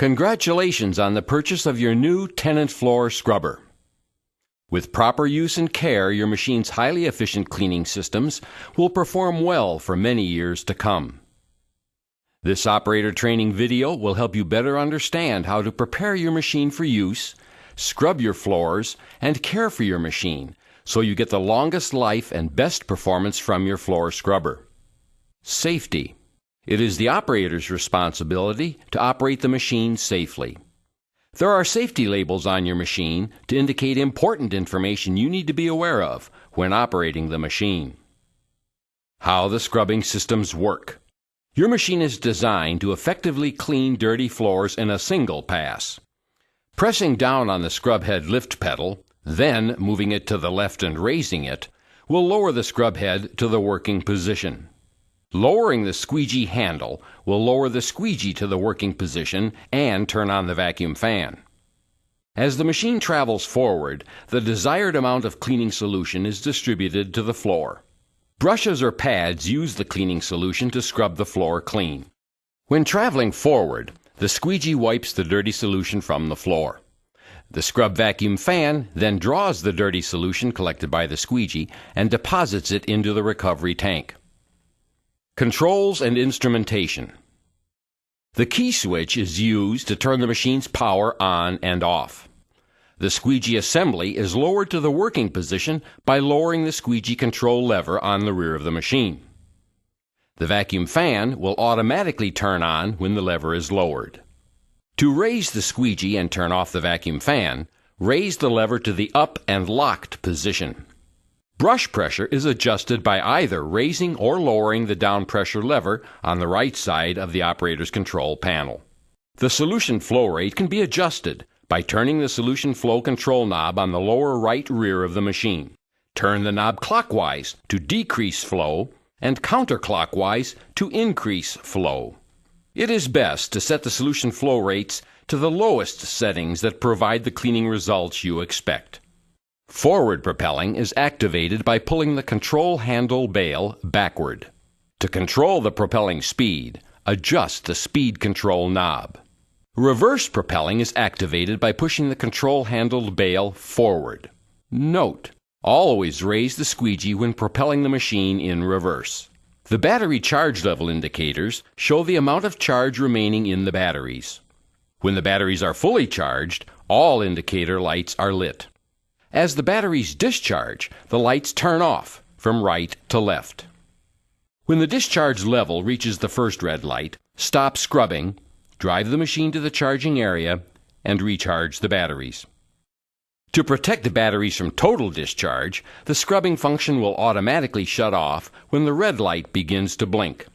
Congratulations on the purchase of your new Tennant floor scrubber. With proper use and care, your machine's highly efficient cleaning systems will perform well for many years to come. This operator training video will help you better understand how to prepare your machine for use, scrub your floors, and care for your machine so you get the longest life and best performance from your floor scrubber. Safety. It is the operator's responsibility to operate the machine safely. There are safety labels on your machine to indicate important information you need to be aware of when operating the machine. How the scrubbing systems work. Your machine is designed to effectively clean dirty floors in a single pass. Pressing down on the scrub head lift pedal, then moving it to the left and raising it, will lower the scrub head to the working position. Lowering the squeegee handle will lower the squeegee to the working position and turn on the vacuum fan. As the machine travels forward, the desired amount of cleaning solution is distributed to the floor. Brushes or pads use the cleaning solution to scrub the floor clean. When traveling forward, the squeegee wipes the dirty solution from the floor. The scrub vacuum fan then draws the dirty solution collected by the squeegee and deposits it into the recovery tank. Controls and instrumentation. The key switch is used to turn the machine's power on and off. The squeegee assembly is lowered to the working position by lowering the squeegee control lever on the rear of the machine. The vacuum fan will automatically turn on when the lever is lowered. To raise the squeegee and turn off the vacuum fan, raise the lever to the up and locked position. Brush pressure is adjusted by either raising or lowering the down pressure lever on the right side of the operator's control panel. The solution flow rate can be adjusted by turning the solution flow control knob on the lower right rear of the machine. Turn the knob clockwise to decrease flow and counterclockwise to increase flow. It is best to set the solution flow rates to the lowest settings that provide the cleaning results you expect. Forward propelling is activated by pulling the control handle bail backward. To control the propelling speed, adjust the speed control knob. Reverse propelling is activated by pushing the control handled bail forward. Note: always raise the squeegee when propelling the machine in reverse. The battery charge level indicators show the amount of charge remaining in the batteries. When the batteries are fully charged, all indicator lights are lit. As the batteries discharge, the lights turn off from right to left. When the discharge level reaches the first red light, stop scrubbing, drive the machine to the charging area, and recharge the batteries. To protect the batteries from total discharge, the scrubbing function will automatically shut off when the red light begins to blink.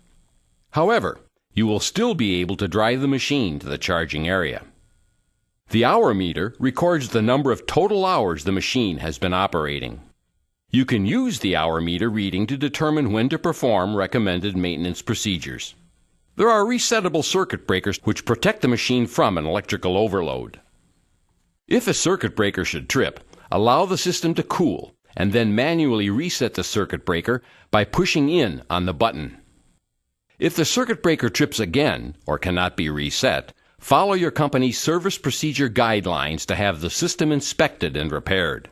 However, you will still be able to drive the machine to the charging area. The hour meter records the number of total hours the machine has been operating. You can use the hour meter reading to determine when to perform recommended maintenance procedures. There are resettable circuit breakers which protect the machine from an electrical overload. If a circuit breaker should trip, allow the system to cool and then manually reset the circuit breaker by pushing in on the button. If the circuit breaker trips again or cannot be reset, follow your company's service procedure guidelines to have the system inspected and repaired.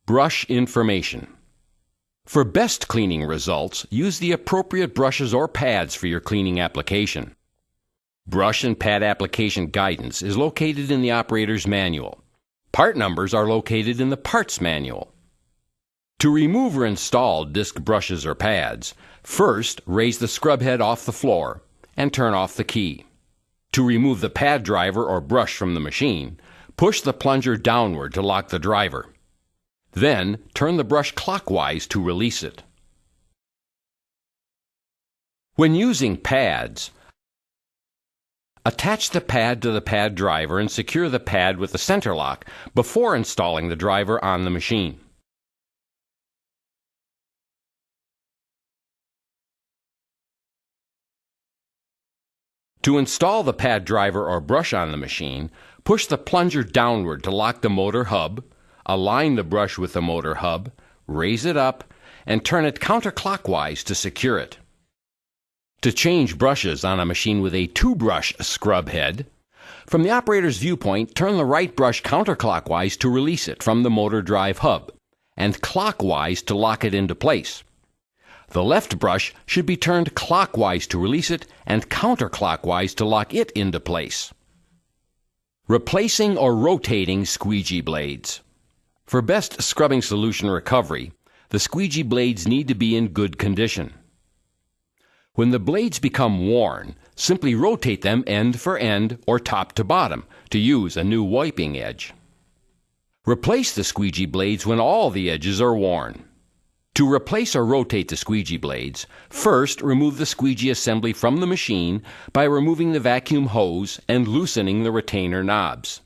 Brush information. For best cleaning results, use the appropriate brushes or pads for your cleaning application. Brush and pad application guidance is located in the operator's manual. Part numbers are located in the parts manual. To remove or install disc brushes or pads, first raise the scrub head off the floor and turn off the key. To remove the pad driver or brush from the machine, push the plunger downward to lock the driver. Then, turn the brush clockwise to release it. When using pads, attach the pad to the pad driver and secure the pad with the center lock before installing the driver on the machine. To install the pad driver or brush on the machine, push the plunger downward to lock the motor hub, align the brush with the motor hub, raise it up, and turn it counterclockwise to secure it. To change brushes on a machine with a 2-brush scrub head, From the operator's viewpoint, turn the right brush counterclockwise to release it from the motor drive hub, and clockwise to lock it into place. The left brush should be turned clockwise to release it and counterclockwise to lock it into place. Replacing or rotating squeegee blades. For best scrubbing solution recovery, the squeegee blades need to be in good condition. When the blades become worn, simply rotate them end for end or top to bottom to use a new wiping edge. Replace the squeegee blades when all the edges are worn. To replace or rotate the squeegee blades, first remove the squeegee assembly from the machine by removing the vacuum hose and loosening the retainer knobs.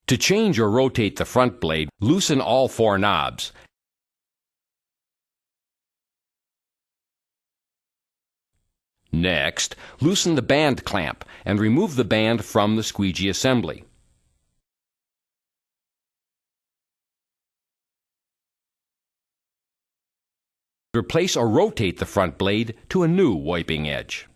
To change or rotate the front blade, loosen all 4 knobs. Next, loosen the band clamp and remove the band from the squeegee assembly. Replace or rotate the front blade to a new wiping edge.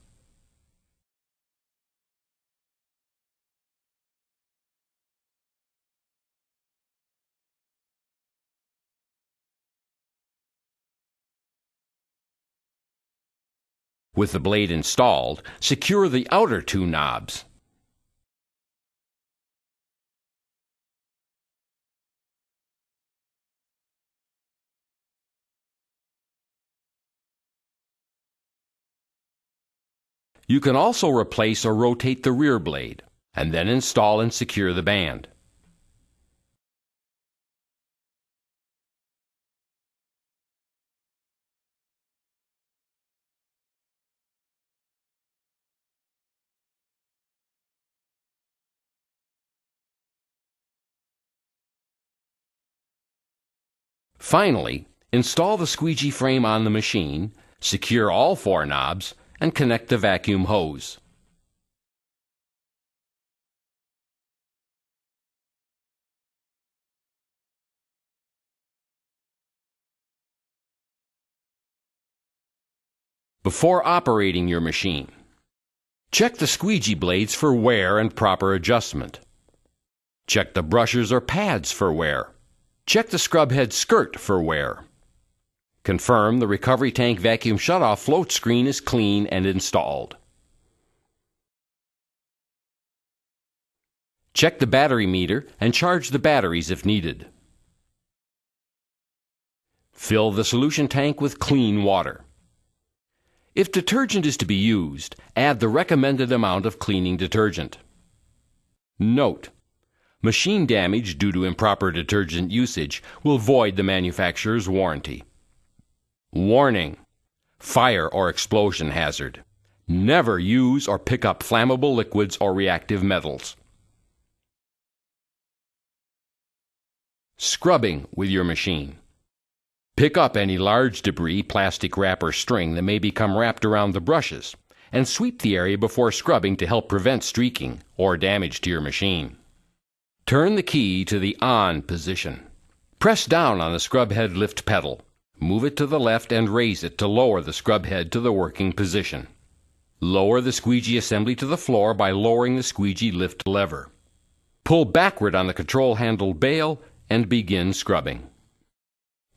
With the blade installed, secure the outer 2 knobs. You can also replace or rotate the rear blade, and then install and secure the band. Finally, install the squeegee frame on the machine, secure all 4 knobs, and connect the vacuum hose. Before operating your machine, check the squeegee blades for wear and proper adjustment. Check the brushes or pads for wear. Check the scrub head skirt for wear. Confirm the recovery tank vacuum shutoff float screen is clean and installed. Check the battery meter and charge the batteries if needed. Fill the solution tank with clean water. If detergent is to be used, add the recommended amount of cleaning detergent. Note: machine damage due to improper detergent usage will void the manufacturer's warranty. Warning: fire or explosion hazard. Never use or pick up flammable liquids or reactive metals. Scrubbing with your machine. Pick up any large debris, plastic wrap or string that may become wrapped around the brushes, and sweep the area before scrubbing to help prevent streaking or damage to your machine. Turn the key to the on position. Press down on the scrub head lift pedal. Move it to the left and raise it to lower the scrub head to the working position. Lower the squeegee assembly to the floor by lowering the squeegee lift lever. Pull backward on the control handle bail and begin scrubbing.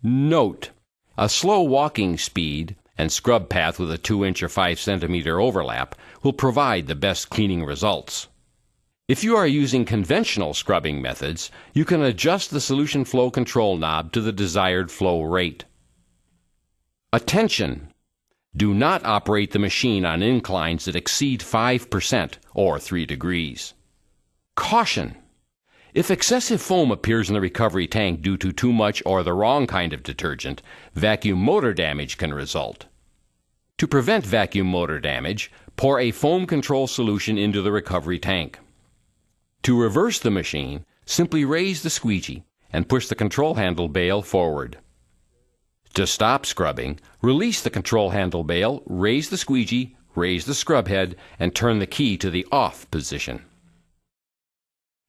Note: a slow walking speed and scrub path with a 2-inch or 5-centimeter overlap will provide the best cleaning results. If you are using conventional scrubbing methods, you can adjust the solution flow control knob to the desired flow rate. Attention! Do not operate the machine on inclines that exceed 5% or 3 degrees. Caution! If excessive foam appears in the recovery tank due to too much or the wrong kind of detergent, vacuum motor damage can result. To prevent vacuum motor damage, pour a foam control solution into the recovery tank. To reverse the machine, simply raise the squeegee and push the control handle bail forward. To stop scrubbing, release the control handle bail, raise the squeegee, raise the scrub head, and turn the key to the off position.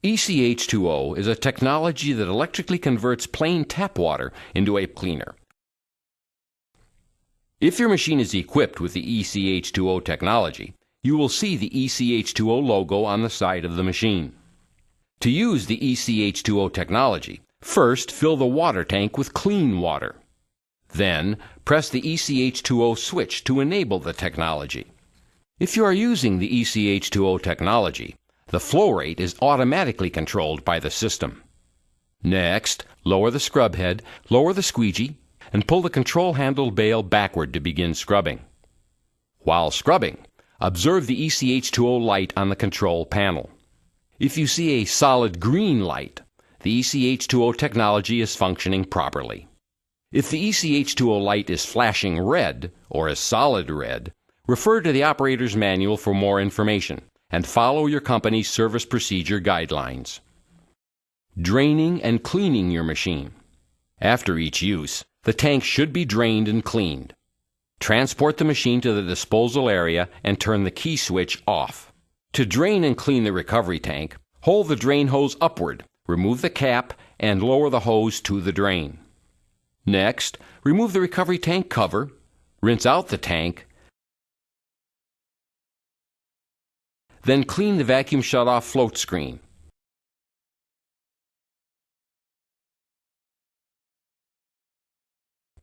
ECH2O is a technology that electrically converts plain tap water into a cleaner. If your machine is equipped with the ECH2O technology, you will see the ECH2O logo on the side of the machine. To use the ECH2O technology, first fill the water tank with clean water. Then, press the ECH2O switch to enable the technology. If you are using the ECH2O technology, the flow rate is automatically controlled by the system. Next, lower the scrub head, lower the squeegee, and pull the control handle bail backward to begin scrubbing. While scrubbing, observe the ECH2O light on the control panel. If you see a solid green light, the ECH2O technology is functioning properly. If the ECH2O light is flashing red, or a solid red, refer to the operator's manual for more information and follow your company's service procedure guidelines. Draining and cleaning your machine. After each use, the tank should be drained and cleaned. Transport the machine to the disposal area and turn the key switch off. To drain and clean the recovery tank, hold the drain hose upward, remove the cap, and lower the hose to the drain. Next, remove the recovery tank cover, rinse out the tank, then clean the vacuum shutoff float screen.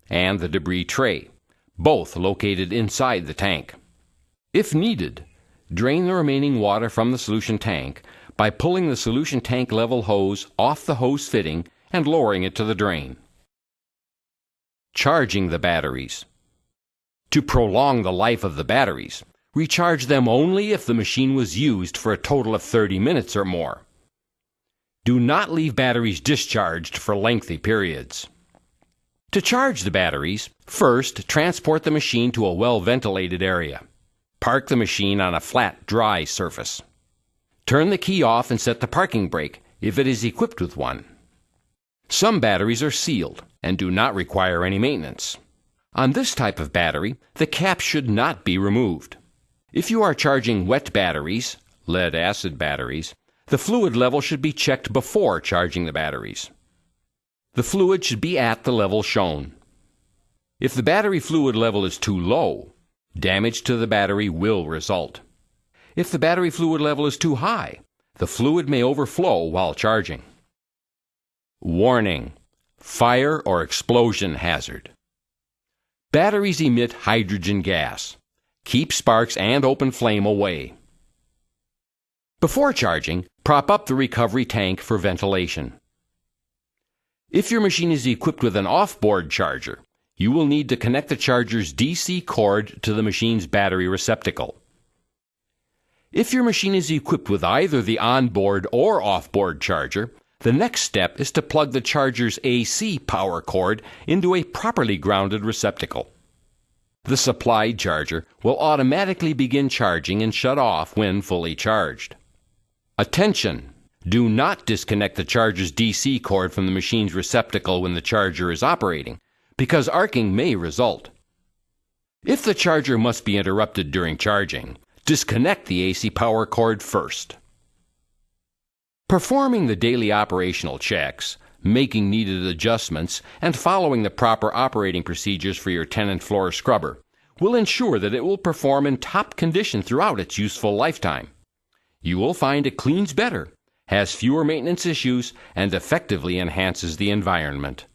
And the debris tray, both located inside the tank. If needed, drain the remaining water from the solution tank by pulling the solution tank level hose off the hose fitting and lowering it to the drain. Charging the batteries. To prolong the life of the batteries, recharge them only if the machine was used for a total of 30 minutes or more. Do not leave batteries discharged for lengthy periods. To charge the batteries, first transport the machine to a well-ventilated area. Park the machine on a flat, dry surface. Turn the key off and set the parking brake if it is equipped with one. Some batteries are sealed and do not require any maintenance. On this type of battery, the cap should not be removed. If you are charging wet batteries, lead-acid batteries, the fluid level should be checked before charging the batteries. The fluid should be at the level shown. If the battery fluid level is too low, damage to the battery will result. If the battery fluid level is too high, the fluid may overflow while charging. Warning: fire or explosion hazard. Batteries emit hydrogen gas. Keep sparks and open flame away. Before charging, prop up the recovery tank for ventilation. If your machine is equipped with an off-board charger, you will need to connect the charger's DC cord to the machine's battery receptacle. If your machine is equipped with either the on-board or off-board charger, the next step is to plug the charger's AC power cord into a properly grounded receptacle. The supplied charger will automatically begin charging and shut off when fully charged. Attention! Do not disconnect the charger's DC cord from the machine's receptacle when the charger is operating, because arcing may result. If the charger must be interrupted during charging, disconnect the AC power cord first. Performing the daily operational checks, making needed adjustments, and following the proper operating procedures for your Tennant floor scrubber will ensure that it will perform in top condition throughout its useful lifetime. You will find it cleans better, has fewer maintenance issues, and effectively enhances the environment.